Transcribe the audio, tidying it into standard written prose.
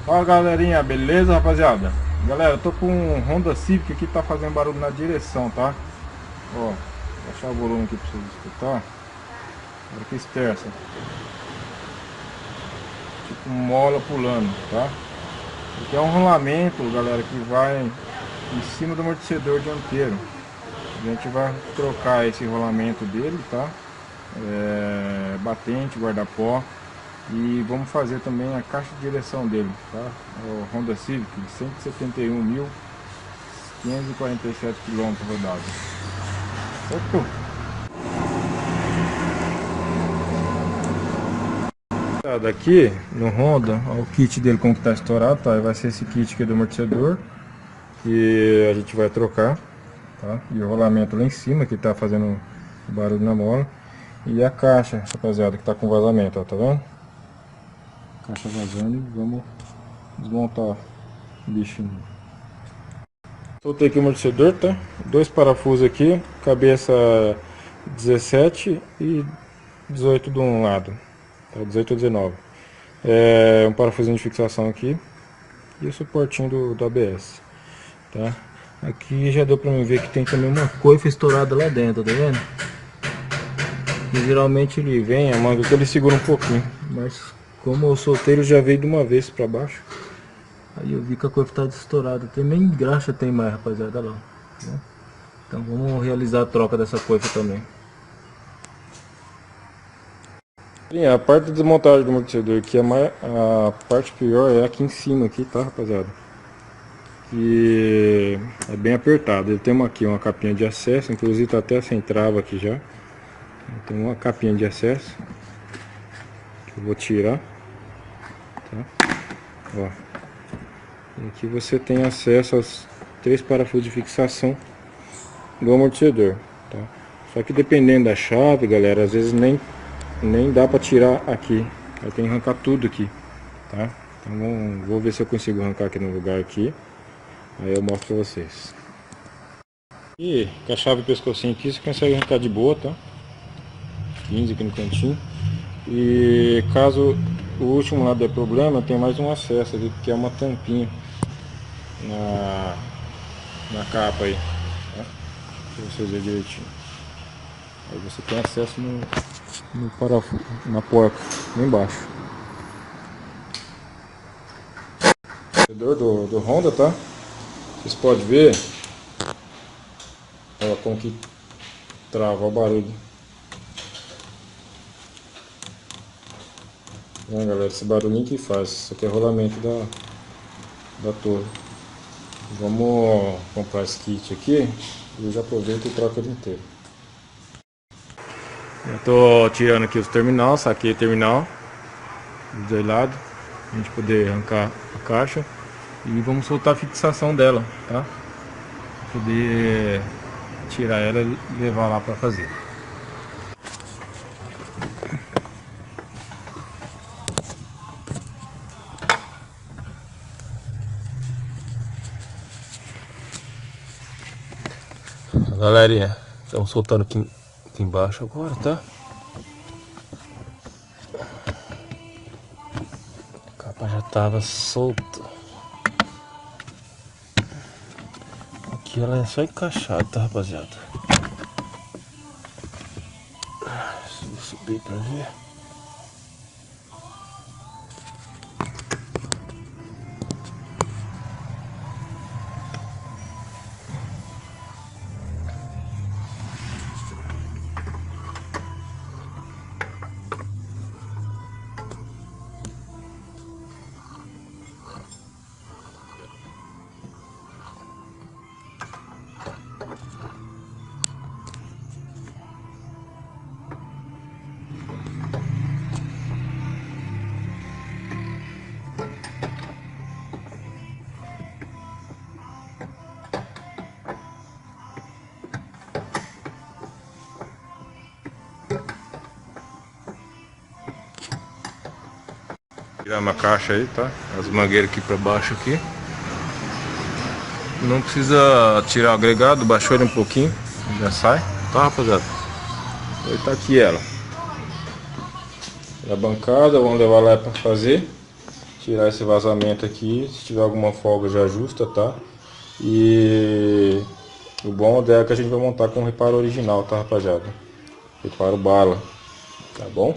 Fala galerinha, beleza rapaziada? Galera, eu tô com um Honda Civic aqui, tá fazendo barulho na direção, tá? Ó, vou baixar o volume aqui pra vocês escutar. Olha que esterça. Tipo mola pulando, tá? Aqui é um rolamento, galera, que vai em cima do amortecedor dianteiro. A gente vai trocar esse rolamento dele, tá? Batente, guarda-pó. E vamos fazer também a caixa de direção dele, tá? O Honda Civic, 171.547 km rodados. Certo? Daqui no Honda, ó, o kit dele como que tá estourado, tá? Vai ser esse kit aqui do amortecedor que a gente vai trocar, tá? E o rolamento lá em cima que tá fazendo barulho na mola. E a caixa, rapaziada, que tá com vazamento, ó, tá vendo? Caixa vazando e vamos desmontar o bichinho. Soltei aqui o amortecedor, tá? Dois parafusos aqui, cabeça 17 e 18 de um lado, tá? 18 e 19. Um parafusinho de fixação aqui e o suportinho do ABS, tá? Aqui já deu pra mim ver que tem também uma coifa estourada lá dentro, tá vendo? E geralmente ele vem, a manga que ele segura um pouquinho, mas como eu soltei ele já veio de uma vez pra baixo. Aí eu vi que a coifa tá estourada, tem nem graxa tem mais, rapaziada, olha lá, né? Então vamos realizar a troca dessa coifa também. Sim, a parte de desmontagem do amortecedor aqui, a parte pior é aqui em cima aqui, tá, rapaziada? Que é bem apertado. Ele tem aqui uma capinha de acesso, inclusive tá até sem trava aqui já. Tem uma capinha de acesso que eu vou tirar, tá? Ó. E aqui você tem acesso aos 3 parafusos de fixação do amortecedor, tá? Só que dependendo da chave, galera, às vezes nem dá pra tirar aqui. Aí tem que arrancar tudo aqui, tá? Então vou ver se eu consigo arrancar aqui no lugar aqui. Aí eu mostro pra vocês. E com a chave e pescocinho aqui você consegue arrancar de boa, tá? 15 aqui no cantinho. E caso o último lado der problema, tem mais um acesso aqui, que é uma tampinha na capa aí, tá? Pra vocês verem direitinho. Aí você tem acesso no parafuso, na porta, lá embaixo. Do Honda, tá? Vocês podem ver, ó, como que trava o barulho. Né, galera, esse barulhinho que faz, isso aqui é rolamento da torre. Vamos comprar esse kit aqui e eu já aproveito e troco ele inteiro. Eu tô tirando aqui os terminais, saquei o terminal dos dois lados, pra gente poder arrancar a caixa. E vamos soltar a fixação dela, tá? Pra poder tirar ela e levar lá pra fazer. Galerinha, estamos soltando aqui embaixo agora, tá? A capa já tava solta. Aqui ela é só encaixada, tá, rapaziada? Vou subir pra ver. Tirar uma caixa aí, tá? As mangueiras aqui pra baixo aqui. Não precisa tirar o agregado, baixou ele um pouquinho, já sai, tá, rapaziada? Aí tá aqui ela. A bancada, vamos levar lá pra fazer. tirar esse vazamento aqui. Se tiver alguma folga já ajusta, tá? E o bom é que a gente vai montar com o reparo original, tá, rapaziada? Reparo bala, tá bom?